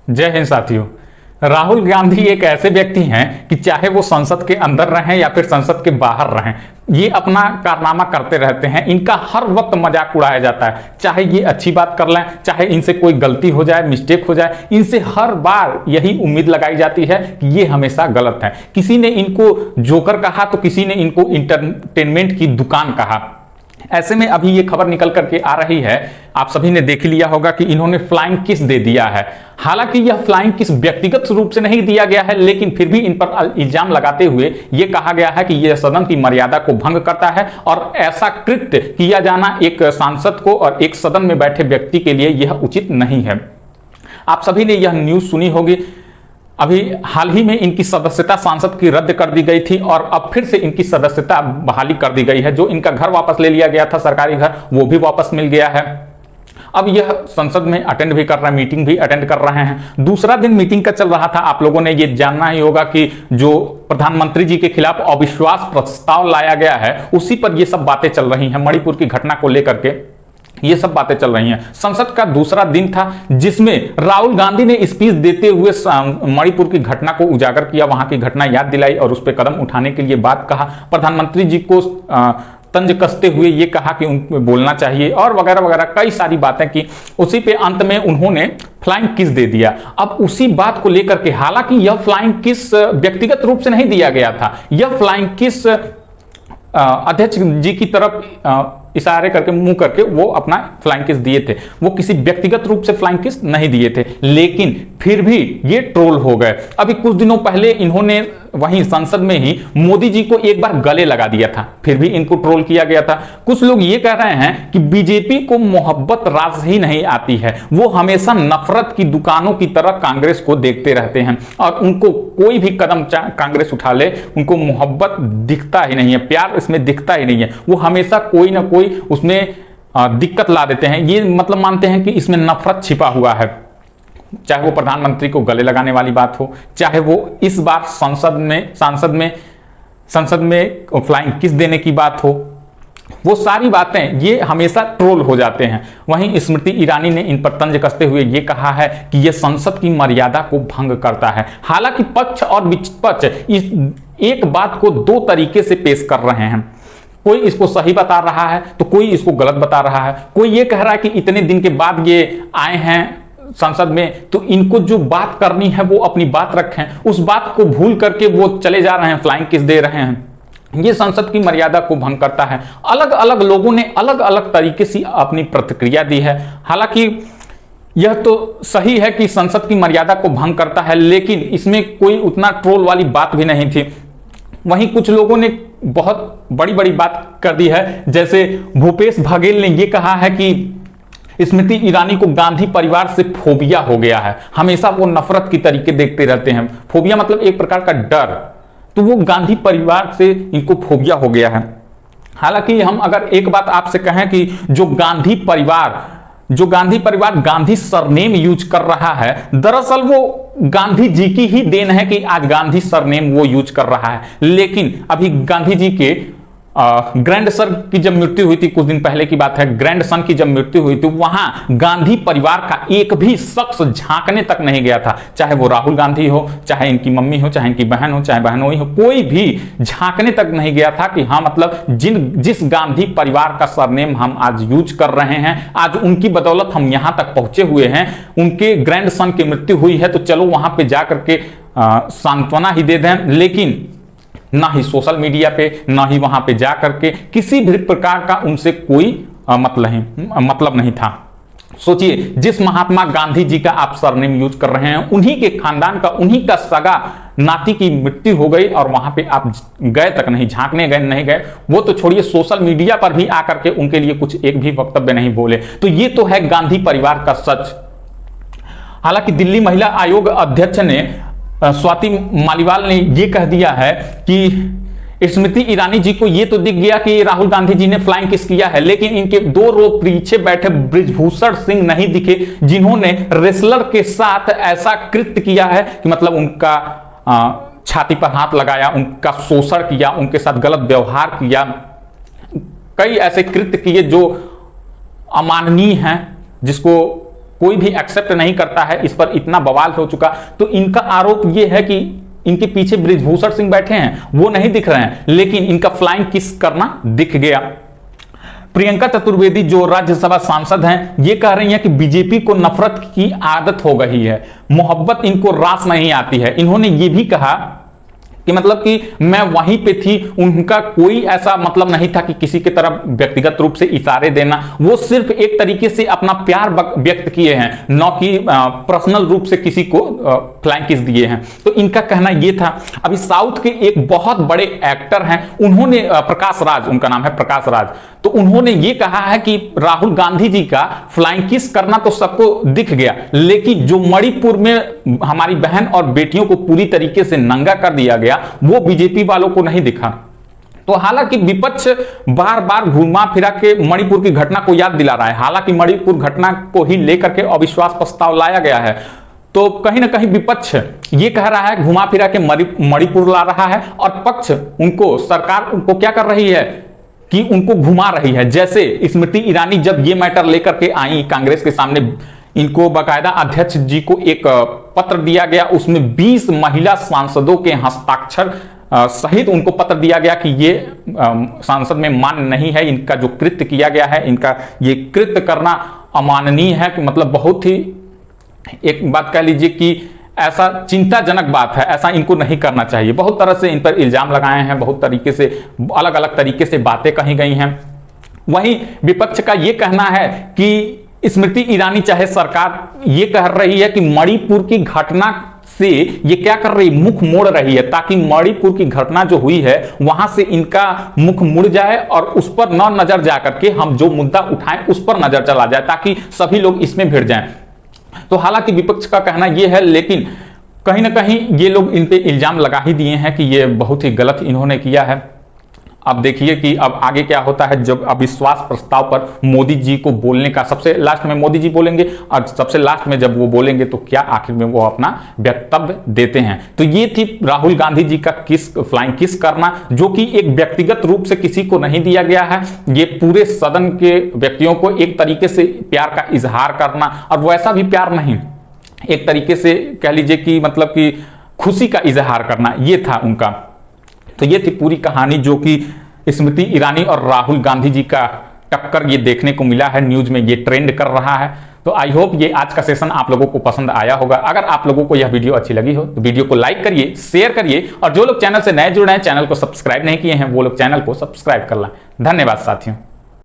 जय हिंद साथियों। राहुल गांधी एक ऐसे व्यक्ति हैं कि चाहे वो संसद के अंदर रहें या फिर संसद के बाहर रहें, ये अपना कारनामा करते रहते हैं। इनका हर वक्त मजाक उड़ाया जाता है, चाहे ये अच्छी बात कर लें, चाहे इनसे कोई गलती हो जाए, मिस्टेक हो जाए, इनसे हर बार यही उम्मीद लगाई जाती है कि ये हमेशा गलत है। किसी ने इनको जोकर कहा तो किसी ने इनको इंटरटेनमेंट की दुकान कहा। ऐसे में अभी ये खबर निकल करके आ रही है, आप सभी ने देख लिया होगा कि इन्होंने फ्लाइंग किस दे दिया है। हालांकि यह फ्लाइंग किस व्यक्तिगत रूप से नहीं दिया गया है, लेकिन फिर भी इन पर इल्जाम लगाते हुए यह कहा गया है कि यह सदन की मर्यादा को भंग करता है और ऐसा कृत्य किया जाना एक सांसद को और एक सदन में बैठे व्यक्ति के लिए यह उचित नहीं है। आप सभी ने यह न्यूज सुनी होगी। अभी हाल ही में इनकी सदस्यता सांसद की रद्द कर दी गई थी और अब फिर से इनकी सदस्यता बहाली कर दी गई है। जो इनका घर वापस ले लिया गया था, सरकारी घर, वो भी वापस मिल गया है। अब यह संसद में अटेंड भी कर रहे हैं, मीटिंग भी अटेंड कर रहे हैं। दूसरा दिन मीटिंग का चल रहा था। आप लोगों ने ये जानना ही होगा कि जो प्रधानमंत्री जी के खिलाफ अविश्वास प्रस्ताव लाया गया है, उसी पर ये सब बातें चल रही हैं। मणिपुर की घटना को लेकर के ये सब बातें चल रही हैं। संसद का दूसरा दिन था जिसमें राहुल गांधी ने स्पीच देते हुए मणिपुर की घटना को उजागर किया, वहां की घटना याद दिलाई और उस पर कदम उठाने के लिए बात कहा। प्रधानमंत्री जी को तंज कसते हुए ये कहा कि उनको बोलना चाहिए और वगैरह वगैरह कई सारी बातें की। उसी पे अंत में उन्होंने फ्लाइंग किस दे दिया। अब उसी बात को लेकर के, हालांकि यह फ्लाइंग किस व्यक्तिगत रूप से नहीं दिया गया था, यह फ्लाइंग किस अध्यक्ष जी की तरफ इशारे करके, मुंह करके वो अपना फ्लाइंग किस दिए थे। वो किसी व्यक्तिगत रूप से फ्लाइंग किस नहीं दिए थे, लेकिन फिर भी ये ट्रोल हो गए। अभी कुछ दिनों पहले इन्होंने वहीं संसद में ही मोदी जी को एक बार गले लगा दिया था, फिर भी इनको ट्रोल किया गया था। कुछ लोग ये कह रहे हैं कि बीजेपी को मोहब्बत रास ही नहीं आती है, वो हमेशा नफरत की दुकानों की तरह कांग्रेस को देखते रहते हैं और उनको कोई भी कदम कांग्रेस उठा ले, उनको मोहब्बत दिखता ही नहीं है, प्यार इसमें दिखता ही नहीं है। वो हमेशा कोई ना कोई उसमें दिक्कत ला देते हैं। ये मतलब मानते हैं कि इसमें नफरत छिपा हुआ है। चाहे वो प्रधानमंत्री को गले लगाने वाली बात हो, चाहे वो इस बार संसद में फ्लाइंग किस देने की बात हो, वो सारी बातें ये हमेशा ट्रोल हो जाते हैं। वहीं स्मृति ईरानी ने इन पर तंज कसते हुए ये कहा है कि यह संसद की मर्यादा को भंग करता है। हालांकि पक्ष और विपक्ष इस एक बात को दो तरीके से पेश कर रहे हैं। कोई इसको सही बता रहा है तो कोई इसको गलत बता रहा है। कोई ये कह रहा है कि इतने दिन के बाद ये आए हैं संसद में तो इनको जो बात करनी है वो अपनी बात रखें, उस बात को भूल करके वो चले जा रहे हैं, फ्लाइंग किस दे रहे हैं। ये संसद की मर्यादा को भंग करता है। अलग अलग लोगों ने अलग अलग तरीके से अपनी प्रतिक्रिया दी है। हालांकि यह तो सही है कि संसद की मर्यादा को भंग करता है, लेकिन इसमें कोई उतना ट्रोल वाली बात भी नहीं थी। वहीं कुछ लोगों ने बहुत बड़ी बड़ी बात कर दी है, जैसे भूपेश बघेल ने यह कहा है कि स्मृति ईरानी को गांधी परिवार से फोबिया हो गया है, हमेशा वो नफरत की तरीके देखते रहते हैं। फोबिया मतलब एक प्रकार का डर, तो वो गांधी परिवार से इनको फोबिया हो गया है। हालांकि हम अगर एक बात आपसे कहें कि जो गांधी परिवार गांधी सरनेम यूज कर रहा है, दरअसल वो गांधी जी की ही देन है कि आज गांधी सरनेम वो यूज कर रहा है। लेकिन अभी गांधी जी के ग्रैंड सर की जब मृत्यु हुई थी, कुछ दिन पहले की बात है, ग्रैंड सन की जब मृत्यु हुई थी, वहां गांधी परिवार का एक भी शख्स झांकने तक नहीं गया था। चाहे वो राहुल गांधी हो, चाहे इनकी मम्मी हो, चाहे इनकी बहन हो, चाहे बहनोई हो, कोई भी झांकने तक नहीं गया था कि हाँ मतलब जिस गांधी परिवार का सरनेम हम आज यूज कर रहे हैं, आज उनकी बदौलत हम यहां तक पहुंचे हुए हैं, उनके ग्रैंड सन की मृत्यु हुई है तो चलो वहां पे जाकर के सांत्वना ही दे दें। लेकिन ना ही सोशल मीडिया पे, ना ही वहां पे जा करके किसी भी प्रकार का उनसे कोई मतलब नहीं था। सोचिए, जिस महात्मा गांधी जी का आप सरनेम यूज कर रहे हैं, उन्हीं के खानदान का, उन्हीं का सगा नाती की मृत्यु हो गई और वहां पे आप गए तक नहीं, झांकने गए नहीं गए। वो तो छोड़िए, सोशल मीडिया पर भी आकर के उनके लिए कुछ एक भी वक्तव्य नहीं बोले। तो ये तो है गांधी परिवार का सच। हालांकि दिल्ली महिला आयोग अध्यक्ष ने स्वाति मालीवाल ने यह कह दिया है कि स्मृति ईरानी जी को यह तो दिख गया कि राहुल गांधी जी ने फ्लाइंग किस किया है, लेकिन इनके दो रो पीछे बैठे बृजभूषण सिंह नहीं दिखे, जिन्होंने रेसलर के साथ ऐसा कृत्य किया है कि मतलब उनका छाती पर हाथ लगाया, उनका शोषण किया, उनके साथ गलत व्यवहार किया, कई ऐसे कृत्य किए जो अमाननीय हैं, जिसको कोई भी एक्सेप्ट नहीं करता है, इस पर इतना बवाल हो चुका। तो इनका आरोप यह है कि इनके पीछे बृजभूषण सिंह बैठे हैं, वो नहीं दिख रहे हैं, लेकिन इनका फ्लाइंग किस करना दिख गया। प्रियंका चतुर्वेदी जो राज्यसभा सांसद हैं, ये कह रही हैं कि बीजेपी को नफरत की आदत हो गई है, मोहब्बत इनको रास नहीं आती है। इन्होंने ये भी कहा कि मतलब कि मैं वहीं पे थी, उनका कोई ऐसा मतलब नहीं था कि किसी की तरफ व्यक्तिगत रूप से इशारे देना, वो सिर्फ एक तरीके से अपना प्यार व्यक्त किए हैं, न कि पर्सनल रूप से किसी को फ्लाइंग किस दिए हैं। तो इनका कहना ये था। अभी साउथ के एक बहुत बड़े एक्टर हैं, उन्होंने प्रकाश राज, उनका नाम है प्रकाश राज, तो उन्होंने ये कहा है कि राहुल गांधी जी का फ्लाइंग किस करना तो सबको दिख गया, लेकिन जो मणिपुर में हमारी बहन और बेटियों को पूरी तरीके से नंगा कर दिया गया, वो बीजेपी वालों को नहीं दिखा। तो हालांकि विपक्ष बार बार घुमा फिरा के मणिपुर की घटना को याद दिला रहा है, हालांकि मणिपुर घटना को ही लेकर के अविश्वास प्रस्ताव लाया गया है, तो कहीं ना कहीं विपक्ष ये कह रहा है घुमा फिरा के मणिपुर ला रहा है, और पक्ष उनको, सरकार उनको क्या कर रही है कि उनको घुमा रही है। जैसे स्मृति ईरानी जब ये मैटर लेकर के आई कांग्रेस के सामने, इनको बाकायदा अध्यक्ष जी को एक पत्र दिया गया, उसमें 20 महिला सांसदों के हस्ताक्षर सहित उनको पत्र दिया गया कि ये सांसद में मान्य नहीं है, इनका जो कृत्य किया गया है, इनका ये कृत्य करना अमाननीय है, कि मतलब बहुत ही एक बात कह लीजिए कि ऐसा चिंताजनक बात है, ऐसा इनको नहीं करना चाहिए। बहुत तरह से इन पर इल्जाम लगाए हैं, बहुत तरीके से अलग अलग तरीके से बातें कही गई हैं। वहीं विपक्ष का ये कहना है कि स्मृति ईरानी, चाहे सरकार ये कह रही है कि मणिपुर की घटना से ये क्या कर रही, मुख मोड़ रही है, ताकि मणिपुर की घटना जो हुई है वहां से इनका मुख मुड़ जाए और उस पर न नजर जाकर के हम जो मुद्दा उठाएं उस पर नजर चला जाए, ताकि सभी लोग इसमें भिड़ जाएं। तो हालांकि विपक्ष का कहना यह है, लेकिन कहीं ना कहीं ये लोग इन पे इल्जाम लगा ही दिए हैं कि ये बहुत ही गलत इन्होंने किया है। अब देखिए कि अब आगे क्या होता है। जब अविश्वास प्रस्ताव पर मोदी जी को बोलने का, सबसे लास्ट में मोदी जी बोलेंगे और सबसे लास्ट में जब वो बोलेंगे तो क्या आखिर में वो अपना वक्तव्य देते हैं। तो ये थी राहुल गांधी जी का फ्लाइंग किस करना, जो कि एक व्यक्तिगत रूप से किसी को नहीं दिया गया है, ये पूरे सदन के व्यक्तियों को एक तरीके से प्यार का इजहार करना, और वैसा भी प्यार नहीं, एक तरीके से कह लीजिए कि मतलब कि खुशी का इजहार करना, ये था उनका। तो ये थी पूरी कहानी, जो कि स्मृति ईरानी और राहुल गांधी जी का टक्कर ये देखने को मिला है, न्यूज में ये ट्रेंड कर रहा है। तो आई होप ये आज का सेशन आप लोगों को पसंद आया होगा। अगर आप लोगों को यह वीडियो अच्छी लगी हो तो वीडियो को लाइक करिए, शेयर करिए, और जो लोग चैनल से नए जुड़े हैं, चैनल को सब्सक्राइब नहीं किए हैं, वो लोग चैनल को सब्सक्राइब कर लें। धन्यवाद साथियों।